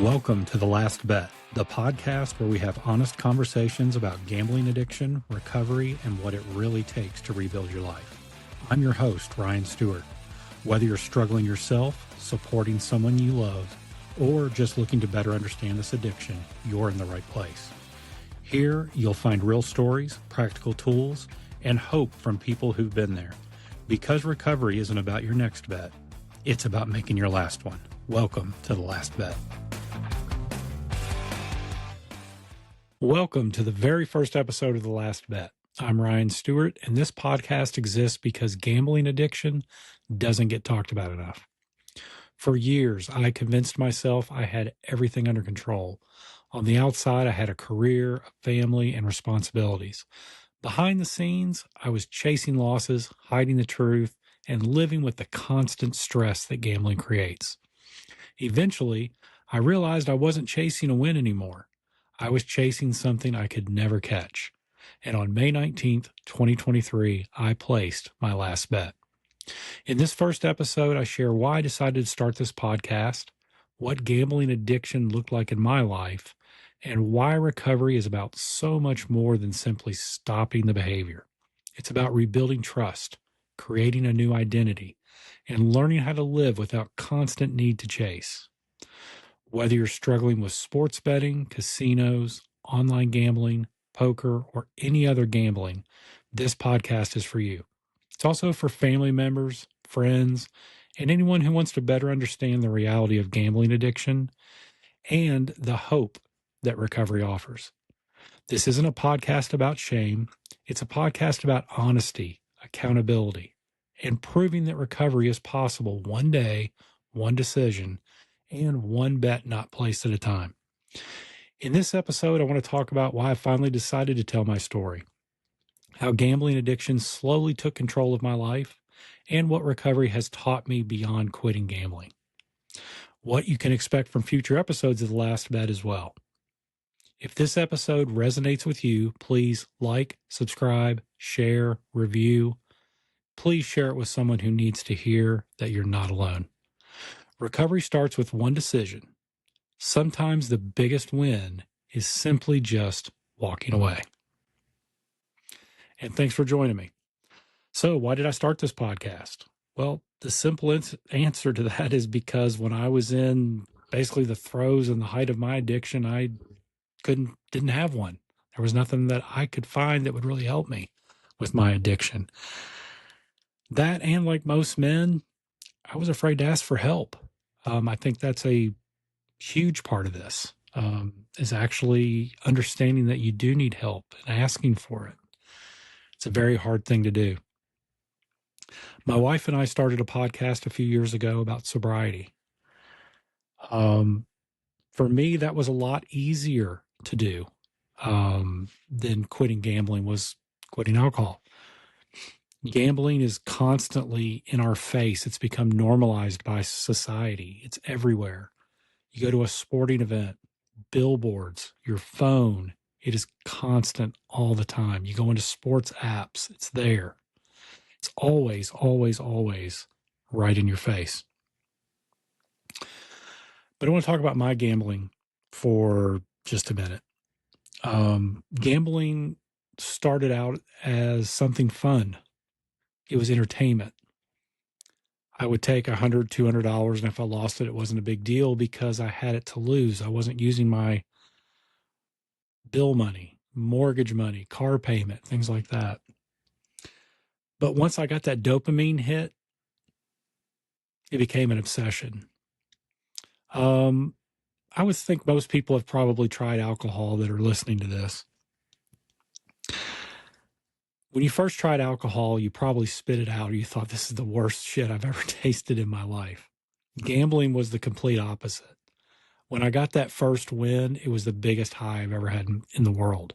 Welcome to The Last Bet, the podcast where we have honest conversations about gambling addiction, recovery, and what it really takes to rebuild your life. I'm your host, Ryan Stewart. Whether you're struggling yourself, supporting someone you love, or just looking to better understand this addiction, you're in the right place. Here, you'll find real stories, practical tools, and hope from people who've been there. Because recovery isn't about your next bet, it's about making your last one. Welcome to The Last Bet. Welcome to the very first episode of The Last Bet. I'm Ryan Stewart, and this podcast exists because gambling addiction doesn't get talked about enough. For years, I convinced myself I had everything under control. On the outside, I had a career, a family, and responsibilities. Behind the scenes, I was chasing losses, hiding the truth, and living with the constant stress that gambling creates. Eventually, I realized I wasn't chasing a win anymore. I was chasing something I could never catch. And on May 19th, 2023, I placed my last bet. In this first episode, I share why I decided to start this podcast, what gambling addiction looked like in my life, and why recovery is about so much more than simply stopping the behavior. It's about rebuilding trust, creating a new identity, and learning how to live without constant need to chase. Whether you're struggling with sports betting, casinos, online gambling, poker, or any other gambling, this podcast is for you. It's also for family members, friends, and anyone who wants to better understand the reality of gambling addiction and the hope that recovery offers. This isn't a podcast about shame. It's a podcast about honesty, accountability, and proving that recovery is possible one day, one decision, and one bet not placed at a time. In this episode, I want to talk about why I finally decided to tell my story, how gambling addiction slowly took control of my life, and what recovery has taught me beyond quitting gambling. What you can expect from future episodes of The Last Bet as well. If this episode resonates with you, please like, subscribe, share, review. Please share it with someone who needs to hear that you're not alone. Recovery starts with one decision. Sometimes the biggest win is simply just walking away. And thanks for joining me. So, why did I start this podcast? Well, the simple answer to that is because when I was in basically the throes and the height of my addiction, I didn't have one. There was nothing that I could find that would really help me with my addiction. That, and like most men, I was afraid to ask for help. I think that's a huge part of this, is actually understanding that you do need help and asking for it. It's a very hard thing to do. My wife and I started a podcast a few years ago about sobriety. For me, that was a lot easier to do than quitting gambling was quitting alcohol. Gambling is constantly in our face. It's become normalized by society. It's everywhere. You go to a sporting event, billboards, your phone, it is constant all the time. You go into sports apps, it's there. It's always, always, always right in your face. But I want to talk about my gambling for just a minute. Gambling started out as something fun. It was entertainment. I would take $100, $200, and if I lost it, it wasn't a big deal because I had it to lose. I wasn't using my bill money, mortgage money, car payment, things like that. But once I got that dopamine hit, it became an obsession. I would think most people have probably tried alcohol that are listening to this. When you first tried alcohol, you probably spit it out or you thought, this is the worst shit I've ever tasted in my life. Gambling was the complete opposite. When I got that first win, it was the biggest high I've ever had in the world.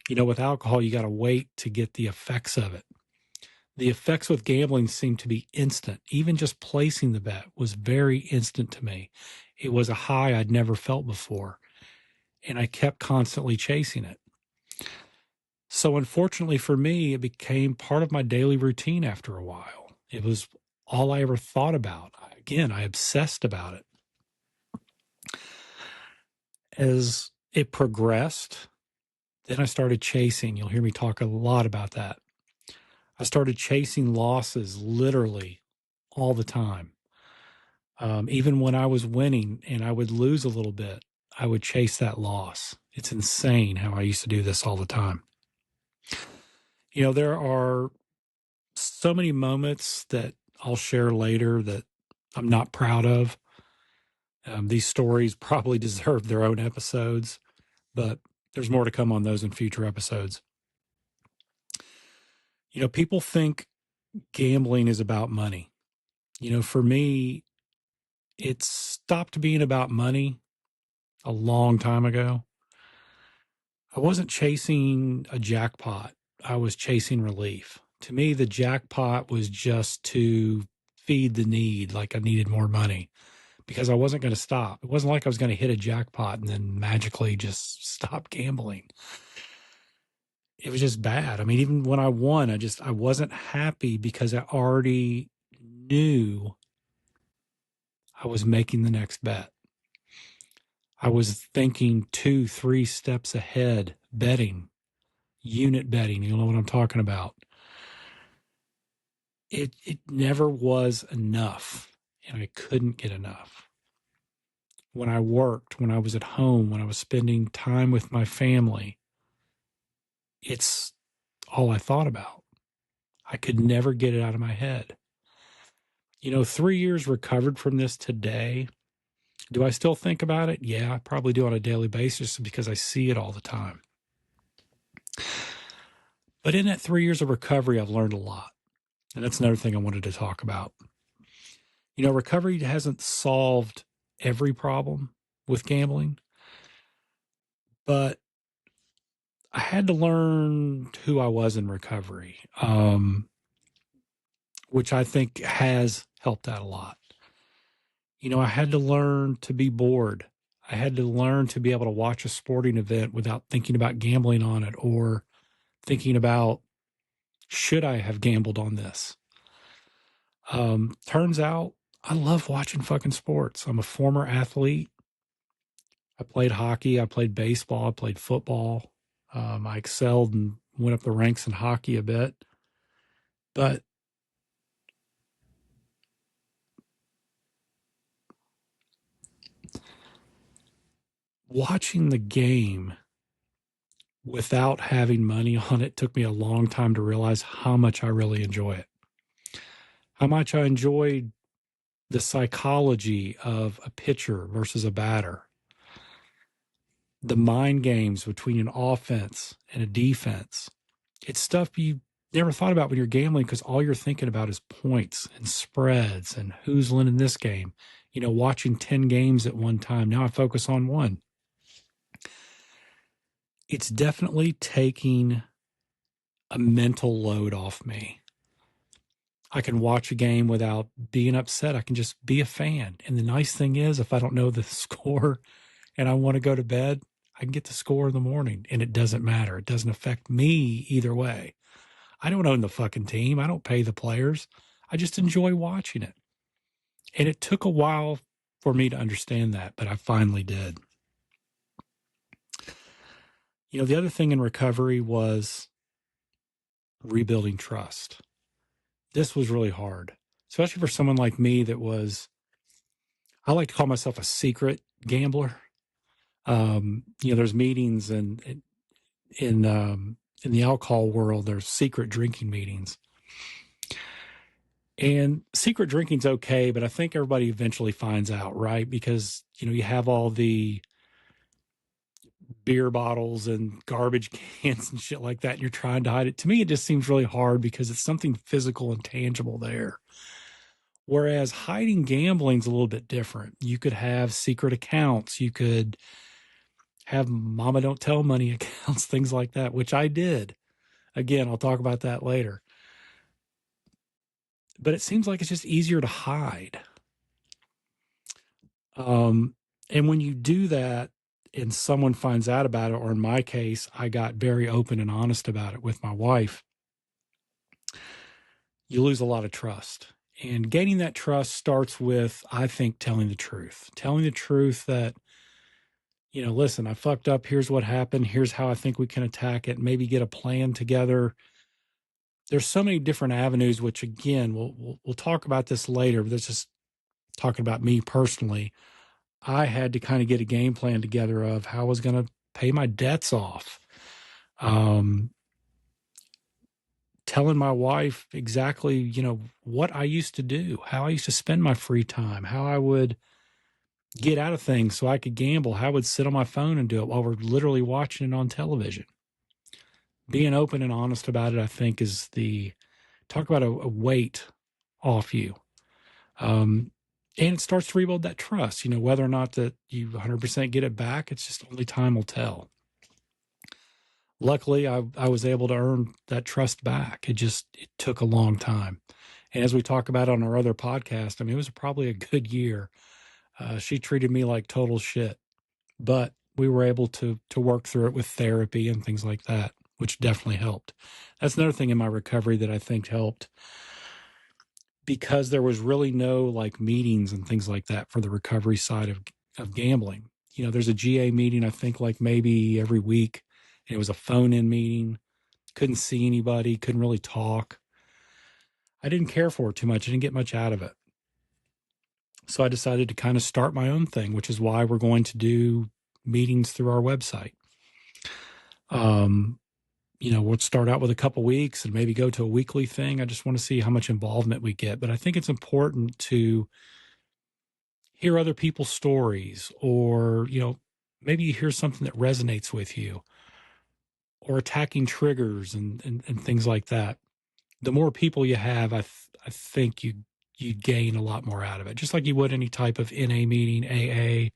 You know, with alcohol, you got to wait to get the effects of it. The effects with gambling seemed to be instant. Even just placing the bet was very instant to me. It was a high I'd never felt before, and I kept constantly chasing it. So unfortunately for me, it became part of my daily routine after a while. It was all I ever thought about. Again, I obsessed about it. As it progressed, then I started chasing. You'll hear me talk a lot about that. I started chasing losses literally all the time. Even when I was winning and I would lose a little bit, I would chase that loss. It's insane how I used to do this all the time. There are so many moments that I'll share later that I'm not proud of. These stories probably deserve their own episodes, but there's more to come on those in future episodes. People think gambling is about money. For me, it stopped being about money a long time ago. I wasn't chasing a jackpot. I was chasing relief. To me, the jackpot was just to feed the need, like I needed more money, because I wasn't going to stop. It wasn't like I was going to hit a jackpot and then magically just stop gambling. It was just bad. I mean, even when I won, I wasn't happy because I already knew I was making the next bet. I was thinking 2, 3 steps ahead, betting, unit betting. You know what I'm talking about. It never was enough, and I couldn't get enough. When I worked, when I was at home, when I was spending time with my family, it's all I thought about. I could never get it out of my head. 3 years recovered from this today. Do I still think about it? Yeah, I probably do on a daily basis because I see it all the time. But in that 3 years of recovery, I've learned a lot. And that's another thing I wanted to talk about. Recovery hasn't solved every problem with gambling, but I had to learn who I was in recovery, which I think has helped out a lot. I had to learn to be bored. I had to learn to be able to watch a sporting event without thinking about gambling on it or thinking about, should I have gambled on this? Turns out I love watching fucking sports. I'm a former athlete. I played hockey. I played baseball. I played football. I excelled and went up the ranks in hockey a bit. But watching the game without having money on it took me a long time to realize how much I really enjoy it. How much I enjoyed the psychology of a pitcher versus a batter. The mind games between an offense and a defense. It's stuff you never thought about when you're gambling because all you're thinking about is points and spreads and who's winning this game. Watching 10 games at one time. Now I focus on one. It's definitely taking a mental load off me. I can watch a game without being upset. I can just be a fan. And the nice thing is, if I don't know the score and I want to go to bed, I can get the score in the morning and it doesn't matter. It doesn't affect me either way. I don't own the fucking team. I don't pay the players. I just enjoy watching it. And it took a while for me to understand that, but I finally did. The other thing in recovery was rebuilding trust. This was really hard, especially for someone like me I like to call myself a secret gambler. There's meetings and in the alcohol world, there's secret drinking meetings. And secret drinking's okay, but I think everybody eventually finds out, right? Because, you have all the beer bottles and garbage cans and shit like that, and you're trying to hide it. To me, it just seems really hard because it's something physical and tangible there. Whereas hiding gambling's a little bit different. You could have secret accounts. You could have mama don't tell money accounts, things like that, which I did. Again, I'll talk about that later. But it seems like it's just easier to hide. And when you do that and someone finds out about it, or in my case, I got very open and honest about it with my wife, you lose a lot of trust. And gaining that trust starts with, I think, telling the truth. Telling the truth that listen, I fucked up. Here's what happened. Here's how I think we can attack it. Maybe get a plan together. There's so many different avenues, which again, we'll talk about this later. But that's just talking about me personally. I had to kind of get a game plan together of how I was going to pay my debts off. Telling my wife exactly, what I used to do, how I used to spend my free time, how I would get out of things so I could gamble, how I would sit on my phone and do it while we're literally watching it on television. Being open and honest about it, I think, is talk about a weight off you. And it starts to rebuild that trust, whether or not that you 100% get it back, it's just only time will tell. Luckily, I was able to earn that trust back. It took a long time. And as we talk about on our other podcast, I mean, it was probably a good year. She treated me like total shit, but we were able to work through it with therapy and things like that, which definitely helped. That's another thing in my recovery that I think helped, because there was really no like meetings and things like that for the recovery side of gambling. There's a GA meeting, I think like maybe every week. And it was a phone-in meeting. Couldn't see anybody, couldn't really talk. I didn't care for it too much. I didn't get much out of it. So I decided to kind of start my own thing, which is why we're going to do meetings through our website. We'll start out with a couple weeks and maybe go to a weekly thing. I just want to see how much involvement we get. But I think it's important to hear other people's stories, or, maybe you hear something that resonates with you, or attacking triggers and things like that. The more people you have, I think you gain a lot more out of it, just like you would any type of NA meeting, AA,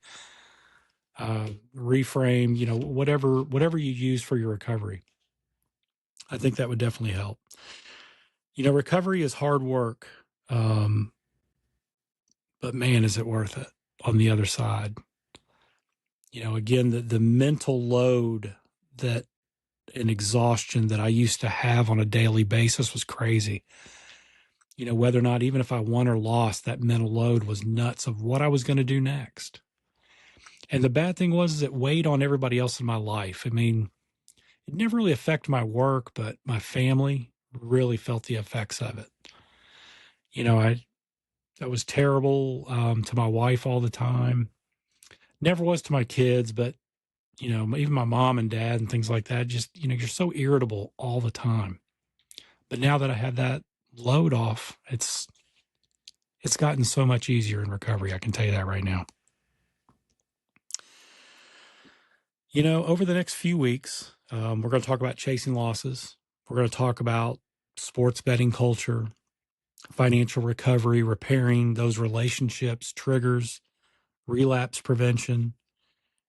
reframe, whatever you use for your recovery. I think that would definitely help. Recovery is hard work, but man, is it worth it on the other side. Again, the mental load that and exhaustion that I used to have on a daily basis was crazy. Whether or not, even if I won or lost, that mental load was nuts of what I was going to do next. And the bad thing was it weighed on everybody else in my life. I mean, it never really affected my work, but my family really felt the effects of it. I was terrible to my wife all the time. Never was to my kids, but, even my mom and dad and things like that, just, you're so irritable all the time. But now that I have that load off, it's gotten so much easier in recovery. I can tell you that right now. Over the next few weeks, we're going to talk about chasing losses. We're going to talk about sports betting culture, financial recovery, repairing those relationships, triggers, relapse prevention.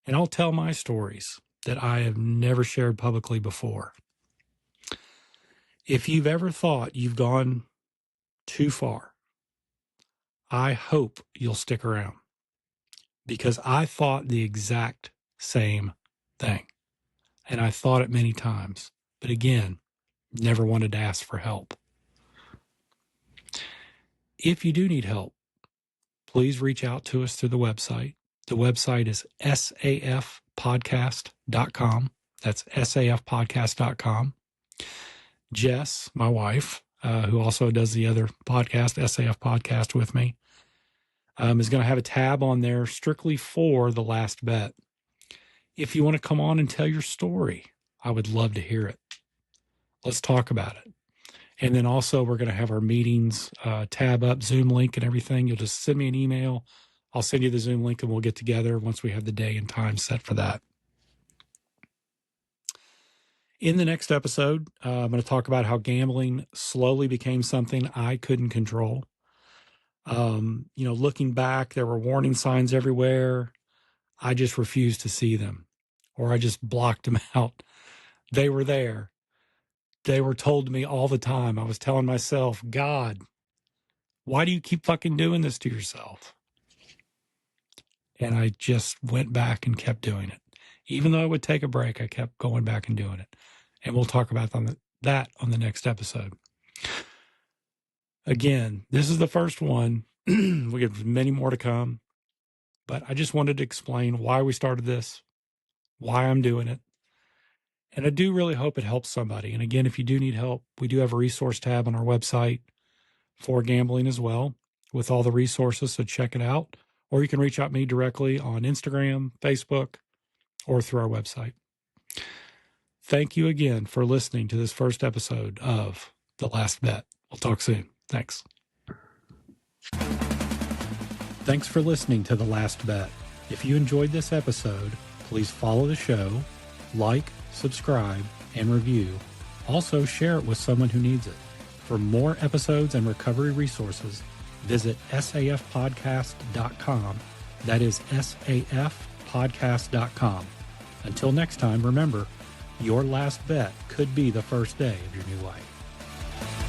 And I'll tell my stories that I have never shared publicly before. If you've ever thought you've gone too far, I hope you'll stick around, because I thought the exact same thing. And I thought it many times. But again, never wanted to ask for help. If you do need help, please reach out to us through the website. The website is safpodcast.com. That's safpodcast.com. Jess, my wife, who also does the other podcast, SAF Podcast, with me, is going to have a tab on there strictly for The Last Bet. If you want to come on and tell your story, I would love to hear it. Let's talk about it. And then also we're going to have our meetings tab up, Zoom link and everything. You'll just send me an email. I'll send you the Zoom link and we'll get together once we have the day and time set for that. In the next episode, I'm going to talk about how gambling slowly became something I couldn't control. Looking back, there were warning signs everywhere. I just refused to see them, or I just blocked them out. They were there. They were told to me all the time. I was telling myself, God, why do you keep fucking doing this to yourself? And I just went back and kept doing it. Even though I would take a break, I kept going back and doing it. And we'll talk about that on the next episode. Again, this is the first one. We have many more to come. But I just wanted to explain why we started this, why I'm doing it. And I do really hope it helps somebody. And again, if you do need help, we do have a resource tab on our website for gambling as well with all the resources. So check it out. Or you can reach out to me directly on Instagram, Facebook, or through our website. Thank you again for listening to this first episode of The Last Bet. We'll talk soon. Thanks. Thanks for listening to The Last Bet. If you enjoyed this episode, please follow the show, like, subscribe, and review. Also, share it with someone who needs it. For more episodes and recovery resources, visit safpodcast.com. That is safpodcast.com. Until next time, remember, your last bet could be the first day of your new life.